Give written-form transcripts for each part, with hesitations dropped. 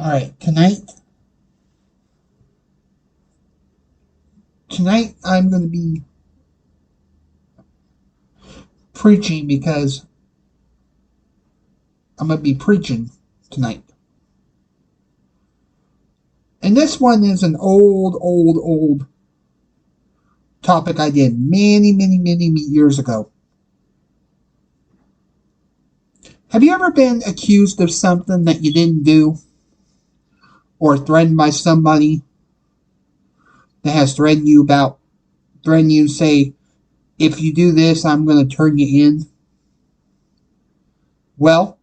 Alright, tonight I'm going to be preaching because I'm going to be preaching tonight. And this one is an old topic I did many years ago. Have you ever been accused of something that you didn't do? Or threatened by somebody that has threatened you say, if you do this, I'm going to turn you in? Well,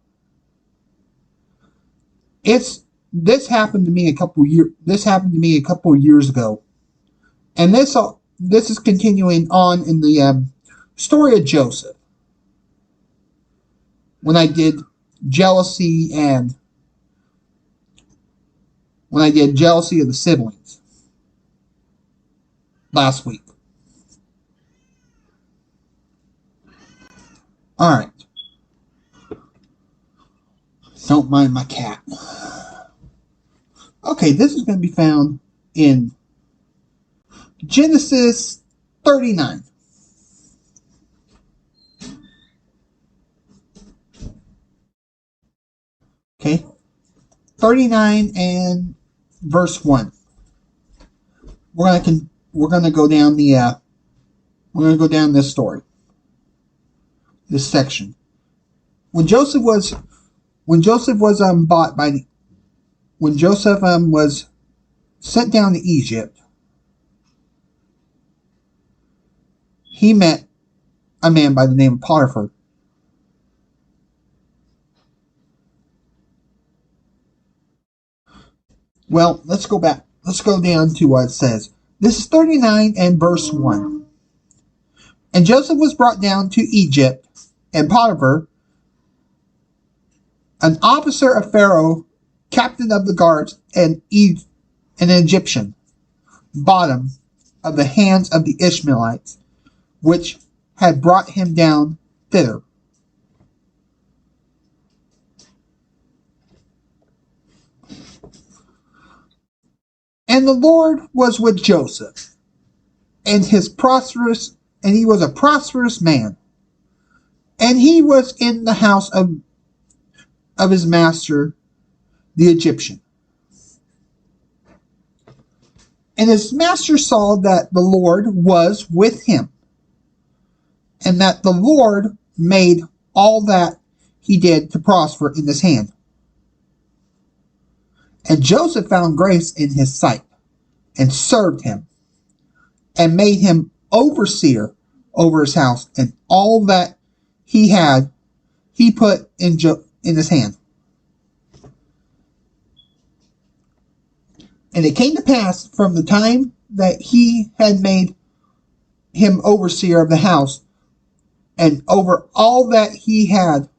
this happened to me a couple of years ago. And this is continuing on in the story of Joseph. When I did jealousy of the siblings last week. Alright. Don't mind my cat. Okay, this is going to be found in Genesis 39. Okay, 39 and verse 1. We're gonna go down this story, this section. When Joseph was sent down to Egypt, he met a man by the name of Potiphar. Well, let's go back. Let's go down to what it says. This is 39 and verse 1. And Joseph was brought down to Egypt, and Potiphar, an officer of Pharaoh, captain of the guards, and an Egyptian, bottom of the hands of the Ishmaelites, which had brought him down thither. And the Lord was with Joseph, and he was a prosperous man, and he was in the house of his master, the Egyptian. And his master saw that the Lord was with him, and that the Lord made all that he did to prosper in his hand. And Joseph found grace in his sight, and served him, and made him overseer over his house, and all that he had, he put in his hand. And it came to pass from the time that he had made him overseer of the house, and over all that he had,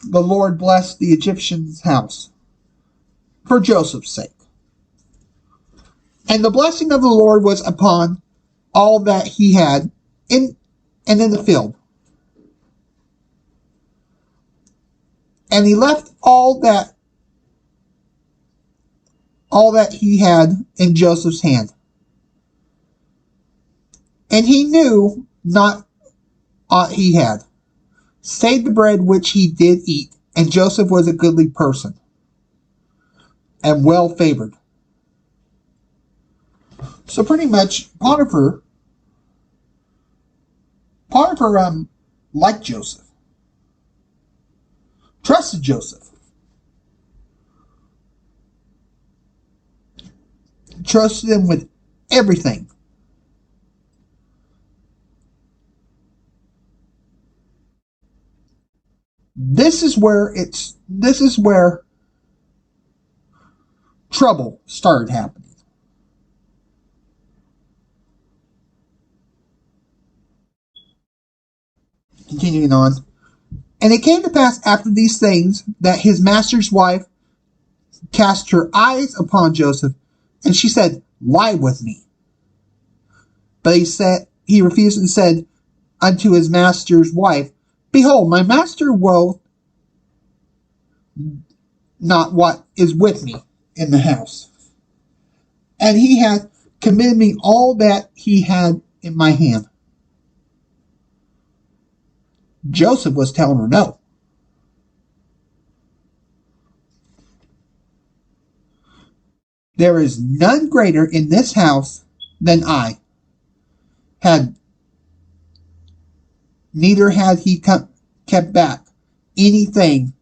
the Lord blessed the Egyptian's house for Joseph's sake. And the blessing of the Lord was upon all that he had in the field. And he left all that he had in Joseph's hand. And he knew not aught he had, save the bread which he did eat. And Joseph was a goodly person, and well favored. So pretty much, Potiphar liked Joseph, trusted Joseph, trusted him with everything. This is where trouble started happening. Continuing on. And it came to pass after these things that his master's wife cast her eyes upon Joseph, and she said, lie with me. But he refused and said unto his master's wife, behold, my master not what is with me in the house. And he hath committed me all that he had in my hand. Joseph was telling her no. There is none greater in this house than I. Neither had he kept back anything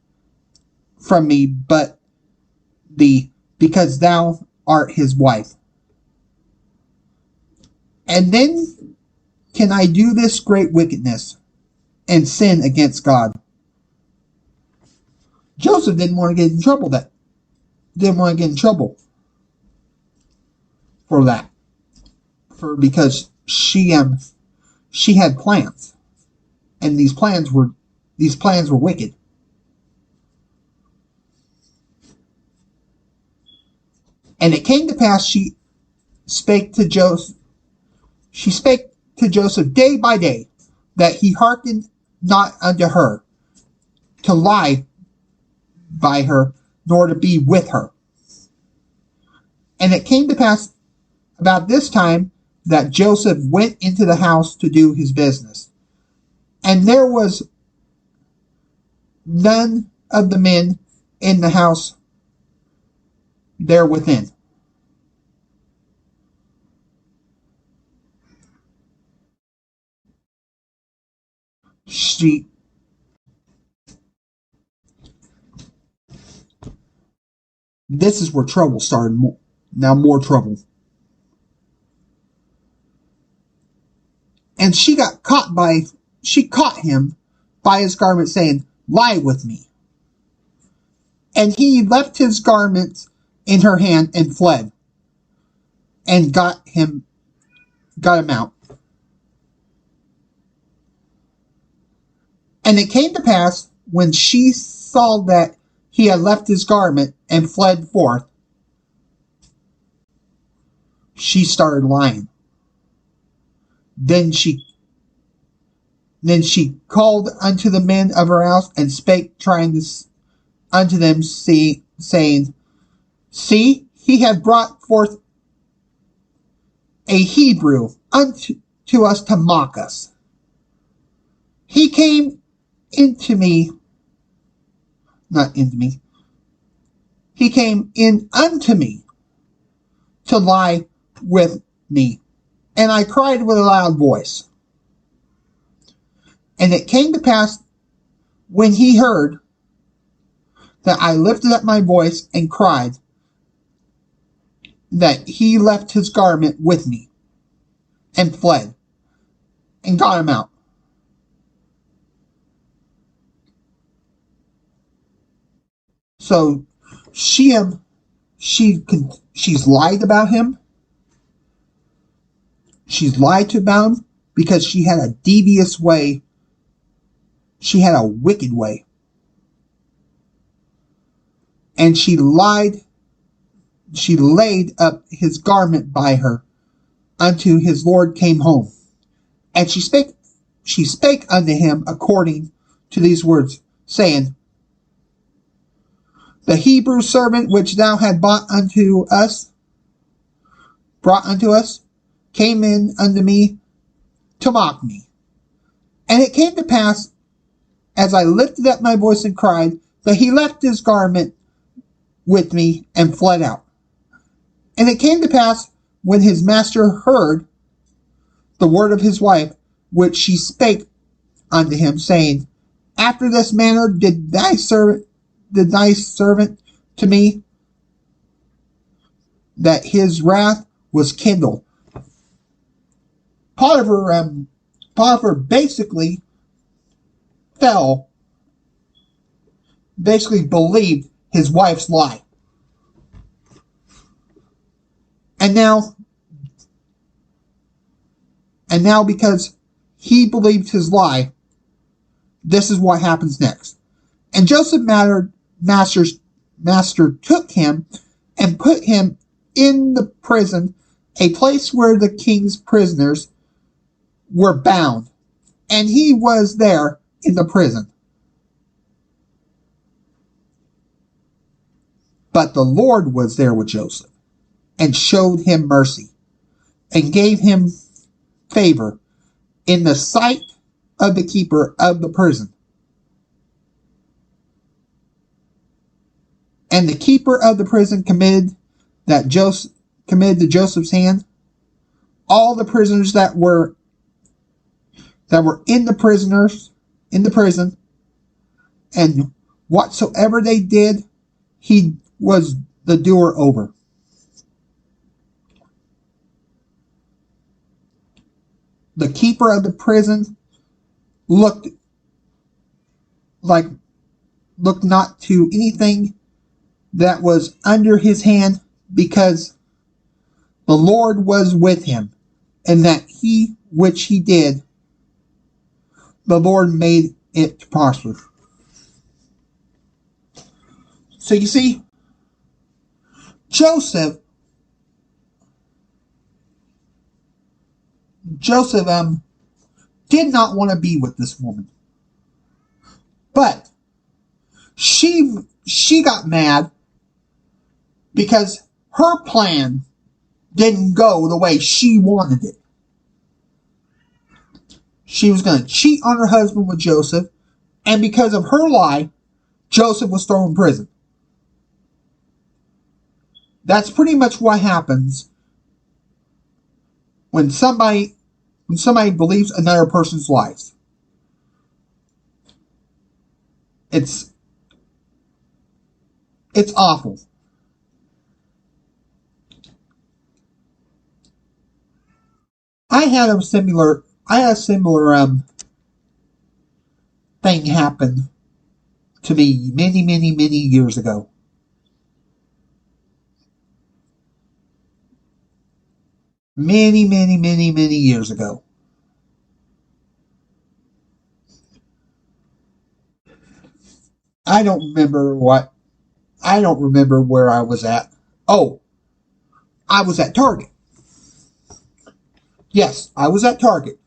from me but thee, because thou art his wife. And then can I do this great wickedness and sin against God? Joseph didn't want to get in trouble. For that, because she had plans, and these plans were wicked. And it came to pass she spake to Joseph day by day, that he hearkened not unto her, to lie by her, nor to be with her. And it came to pass about this time that Joseph went into the house to do his business. And there was none of the men in the house there within. This is where trouble started. Now more trouble. And she caught him by his garment, saying, lie with me. And he left his garments in her hand and fled, and got him out. And it came to pass, when she saw that he had left his garment and fled forth, she started lying. Then she called unto the men of her house, and spake, trying unto them, saying, see, he hath brought forth a Hebrew unto us to mock us. He came he came in unto me to lie with me. And I cried with a loud voice. And it came to pass, when he heard, that I lifted up my voice and cried, that he left his garment with me, and fled, and got him out. So she's lied about him. She's lied about him because she had a devious way. She had a wicked way. And she laid up his garment by her until his Lord came home. And she spake unto him according to these words, saying, the Hebrew servant which thou had brought unto us, came in unto me to mock me. And it came to pass, as I lifted up my voice and cried, that he left his garment with me and fled out. And it came to pass, when his master heard the word of his wife, which she spake unto him, saying, after this manner did thy servant to me, that his wrath was kindled. Potiphar basically believed his wife's lie. And now because he believed his lie, this is what happens next. And Joseph's master took him and put him in the prison, a place where the king's prisoners were bound, and he was there in the prison. But the Lord was there with Joseph and showed him mercy and gave him favor in the sight of the keeper of the prison. And the keeper of the prison committed to Joseph's hand all the prisoners that were in the prison, and whatsoever they did, he was the doer over. The keeper of the prison looked not to anything that was under his hand, because the Lord was with him, and that he which he did, the Lord made it to prosper. So you see, Joseph did not want to be with this woman, but she got mad because her plan didn't go the way she wanted it. She was going to cheat on her husband with Joseph, and because of her lie, Joseph was thrown in prison. That's pretty much what happens when somebody believes another person's lies. It's awful. I had a similar thing happen to me many, many, many years ago. Many, many, many, many years ago. I don't remember where I was at. Oh, I was at Target. Yes, I was at Target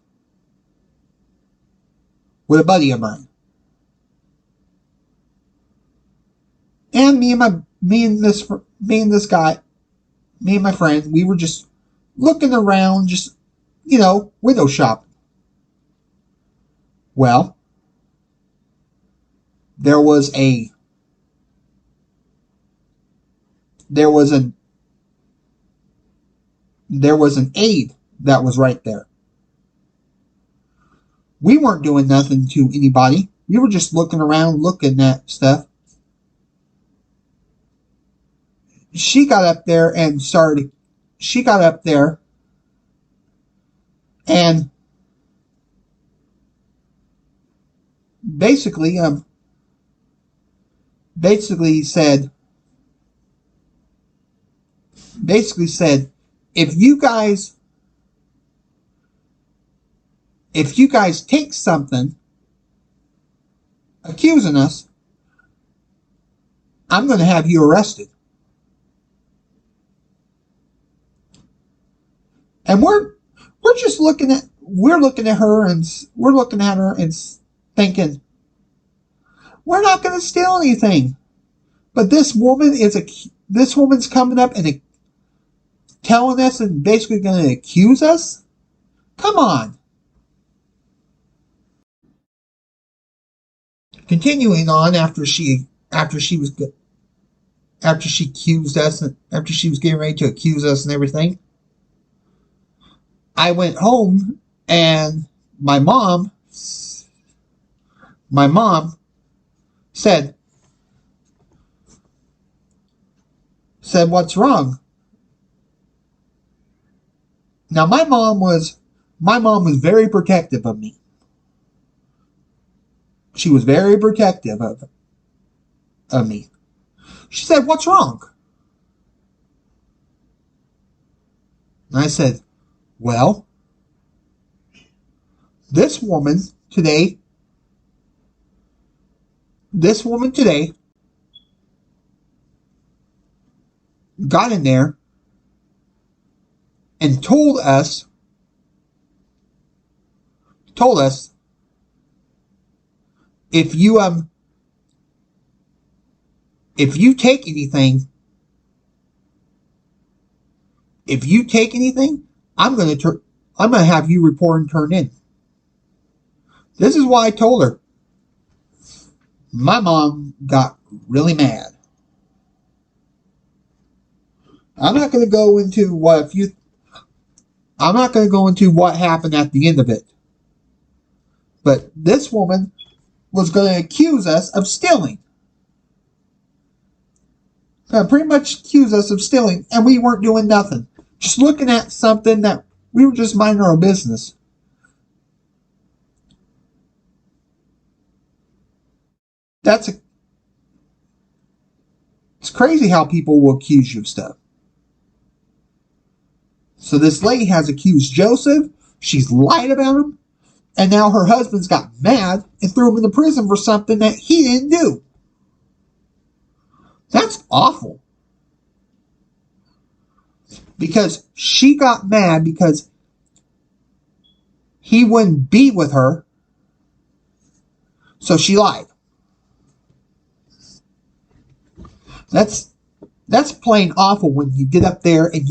with a buddy of mine. And me and my friend, we were just looking around, just, window shopping. Well, there was an aide that was right there. We weren't doing nothing to anybody. We were just looking around, looking at stuff. She got up there and basically said, if you guys take something accusing us, I'm going to have you arrested. And we're looking at her and thinking, we're not going to steal anything. But this woman's coming up and telling us and basically going to accuse us? Come on. Continuing on, after she accused us, and after she was getting ready to accuse us and everything, I went home, and my mom said, what's wrong? Now my mom was very protective of me. She was very protective of me. She said, what's wrong? And I said, well, this woman today got in there and told us if you take anything If you take anything, I'm going to have you report and turn in. This is why I told her. My mom got really mad. I'm not going to go into what happened at the end of it. But this woman was going to accuse us of stealing. Pretty much accuse us of stealing, and we weren't doing nothing. Just looking at something that we were just minding our own business. It's crazy how people will accuse you of stuff. So this lady has accused Joseph. She's lied about him. And now her husband's got mad and threw him in the prison for something that he didn't do. That's awful. Because she got mad because he wouldn't be with her. So she lied. That's plain awful when you get up there and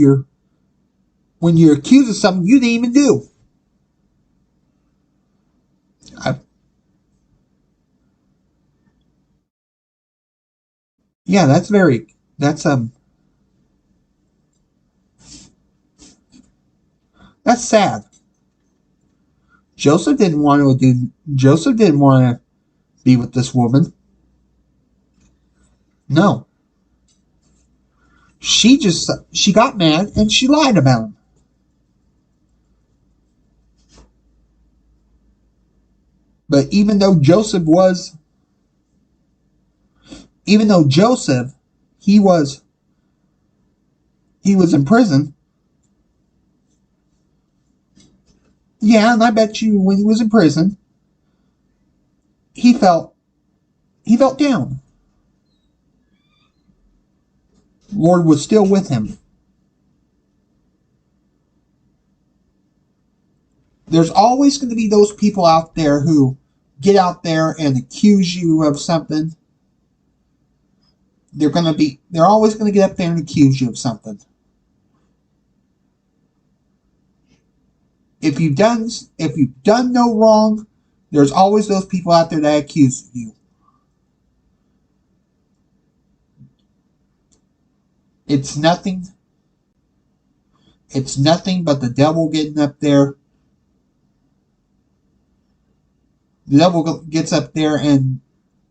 when you're accused of something you didn't even do. Yeah, that's sad. Joseph didn't want to be with this woman. No. She got mad and she lied about him. But even though Joseph, he was in prison. Yeah, and I bet you when he was in prison, he felt down. Lord was still with him. There's always going to be those people out there who get out there and accuse you of something. They're always going to get up there and accuse you of something. If you've done no wrong, there's always those people out there that accuse you. It's nothing but the devil getting up there. The devil gets up there and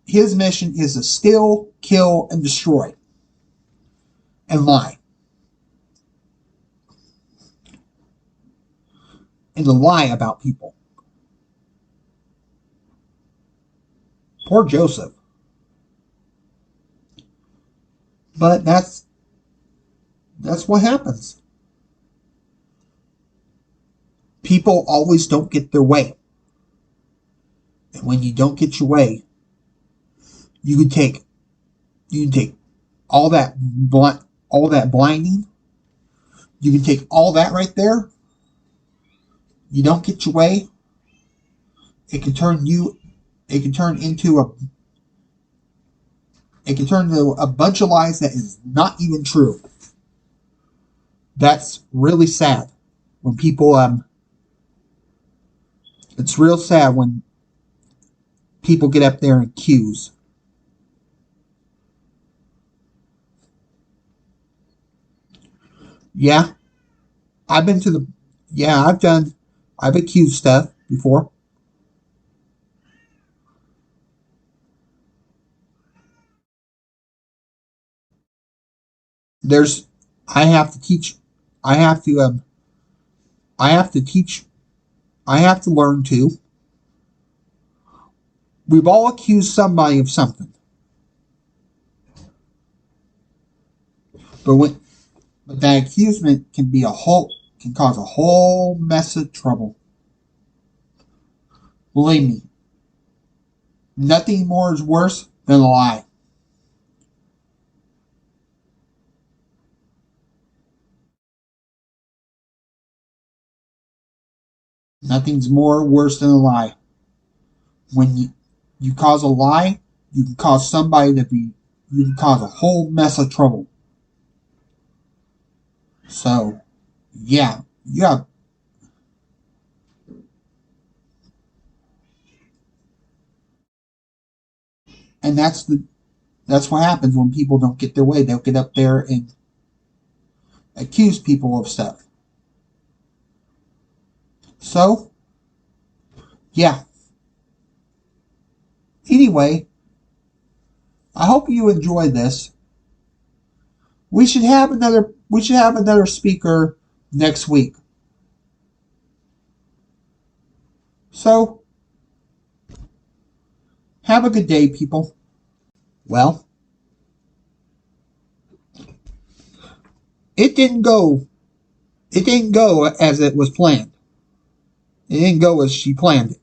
his mission is to steal, kill, and destroy. And lie. And to lie about people. Poor Joseph. But that's what happens. People always don't get their way. And when you don't get your way, you can take all that blinding. You can take all that right there. You don't get your way. It can turn into a bunch of lies that is not even true. That's really sad when people it's real sad when people get up there and accuse. Yeah. I've accused stuff before. I have to teach I have to learn too. We've all accused somebody of something. But that accusement can cause a whole mess of trouble. Believe me, nothing more is worse than a lie. Nothing's more worse than a lie. When you cause a lie, you can cause you can cause a whole mess of trouble. So, Yeah, yeah, and that's what happens when people don't get their way. They'll get up there and accuse people of stuff. So, yeah. Anyway, I hope you enjoy this. We should have another speaker next week. So, have a good day, people. Well, it didn't go it didn't go as it was planned. It didn't go as she planned it.